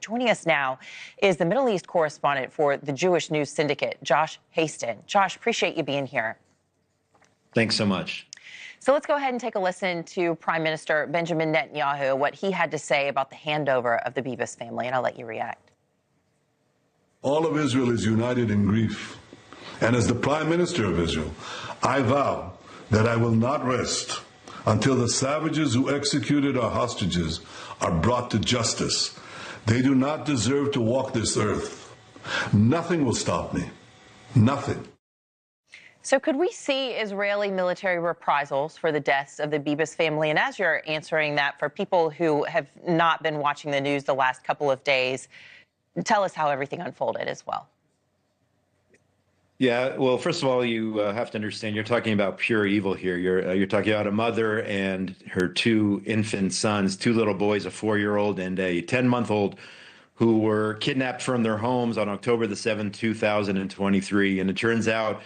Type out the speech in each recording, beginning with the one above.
Joining us now is the Middle East correspondent for the Jewish News Syndicate, Josh Hasten. Josh, appreciate you being here. Thanks so much. So let's go ahead and take a listen to Prime Minister Benjamin Netanyahu, what he had to say about the handover of the Bibas family, and I'll let you react. All of Israel is united in grief. And as the Prime Minister of Israel, I vow that I will not rest until the savages who executed our hostages are brought to justice. They do not deserve to walk this earth. Nothing will stop me. Nothing. So could we see Israeli military reprisals for the deaths of the Bibas family? And as you're answering that, for people who have not been watching the news the last couple of days, tell us how everything unfolded as well. Yeah, well, first of all, you have to understand you're talking about pure evil here. You're talking about a mother and her two infant sons, two little boys, a 4-year-old and a 10-month-old, who were kidnapped from their homes on October the 7th, 2023. And it turns out,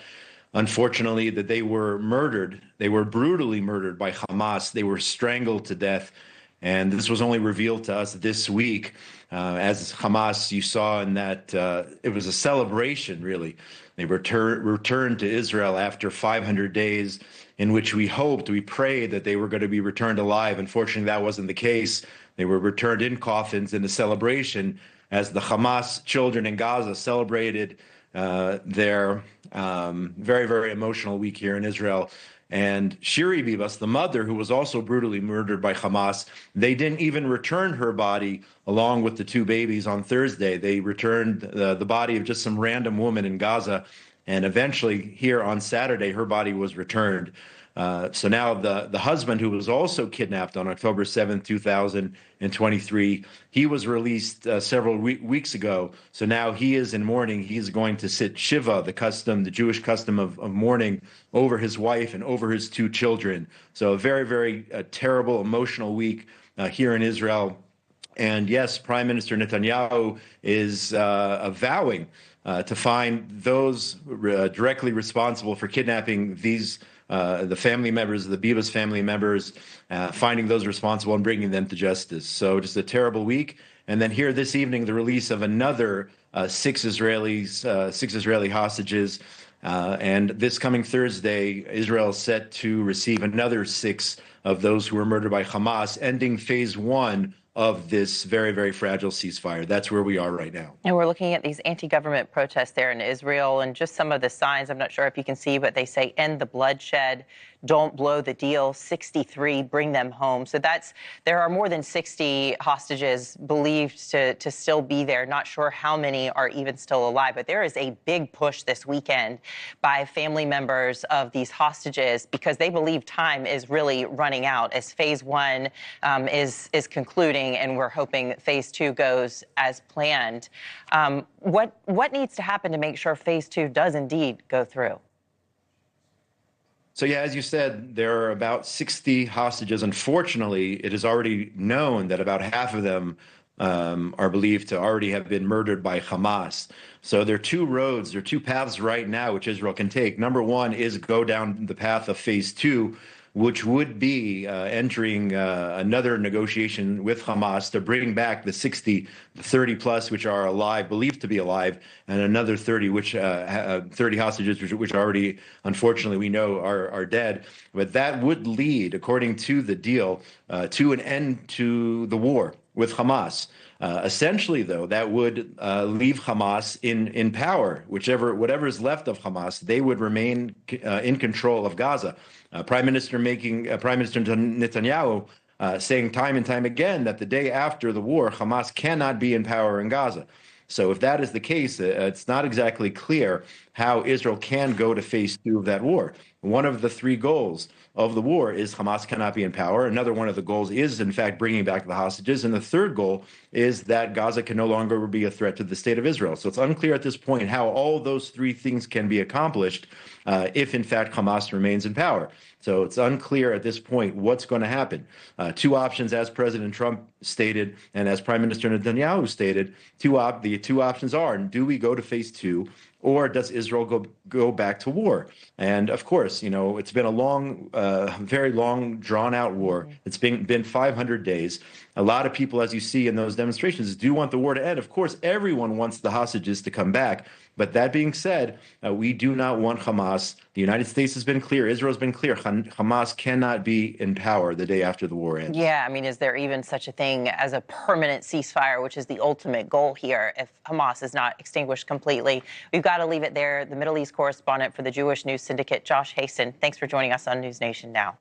unfortunately, that they were murdered. They were brutally murdered by Hamas. They were strangled to death. And this was only revealed to us this week. As Hamas, you saw in that it was a celebration, really. They returned to Israel after 500 days in which we hoped, we prayed that they were going to be returned alive. Unfortunately, that wasn't the case. They were returned in coffins in a celebration as the Hamas children in Gaza celebrated their very, very emotional week here in Israel. And Shiri Bibas, the mother, who was also brutally murdered by Hamas, they didn't even return her body along with the two babies on Thursday. They returned the body of just some random woman in Gaza. And eventually here on Saturday, her body was returned. So now the husband, who was also kidnapped on October 7th, 2023, he was released several weeks ago. So now he is in mourning. He's going to sit Shiva, the Jewish custom of mourning, over his wife and over his two children. So a very, very terrible, emotional week here in Israel. And yes, Prime Minister Netanyahu is vowing to find those directly responsible for kidnapping the family members, the Bibas family members, finding those responsible and bringing them to justice. So just a terrible week. And then here this evening, the release of another six Israeli hostages. And this coming Thursday, Israel is set to receive another 6 of those who were murdered by Hamas, ending phase 1 of this very, very fragile ceasefire. That's where we are right now. And we're looking at these anti-government protests there in Israel and just some of the signs. I'm not sure if you can see, but they say end the bloodshed, don't blow the deal, 63, bring them home. So there are more than 60 hostages believed to still be there. Not sure how many are even still alive, but there is a big push this weekend by family members of these hostages because they believe time is really running out as phase 1 is concluding, and we're hoping phase 2 goes as planned. What needs to happen to make sure phase 2 does indeed go through? So, yeah, as you said, there are about 60 hostages. Unfortunately, it is already known that about half of them are believed to already have been murdered by Hamas. So there are two paths right now which Israel can take. Number one is go down the path of phase 2, which would be entering another negotiation with Hamas to bring back the 60, 30 plus, which are alive, believed to be alive, and another 30, 30 hostages, which already, unfortunately, we know are dead. But that would lead, according to the deal, to an end to the war with Hamas. Essentially, though, that would leave Hamas in power. Whatever is left of Hamas, they would remain in control of Gaza. Prime Minister Netanyahu saying time and time again that the day after the war, Hamas cannot be in power in Gaza. So if that is the case, it's not exactly clear how Israel can go to phase 2 of that war. One of the 3 goals of the war is Hamas cannot be in power. Another one of the goals is, in fact, bringing back the hostages. And the third goal is that Gaza can no longer be a threat to the state of Israel. So it's unclear at this point how all those 3 things can be accomplished if, in fact, Hamas remains in power. So it's unclear at this point what's going to happen. 2 options, as President Trump stated, and as Prime Minister Netanyahu stated, the 2 options are, do we go to phase 2, or does Israel go back to war? And of course, it's been a long, very long, drawn-out war. It's been 500 days. a lot of people, as you see in those demonstrations, do want the war to end. Of course, everyone wants the hostages to come back. But that being said, we do not want Hamas. The United States has been clear. Israel's been clear. Hamas cannot be in power the day after the war ends. Yeah, I mean, is there even such a thing as a permanent ceasefire, which is the ultimate goal here, if Hamas is not extinguished completely? We've got to leave it there. The Middle East correspondent for the Jewish News Syndicate, Josh Hasten, thanks for joining us on NewsNation Now.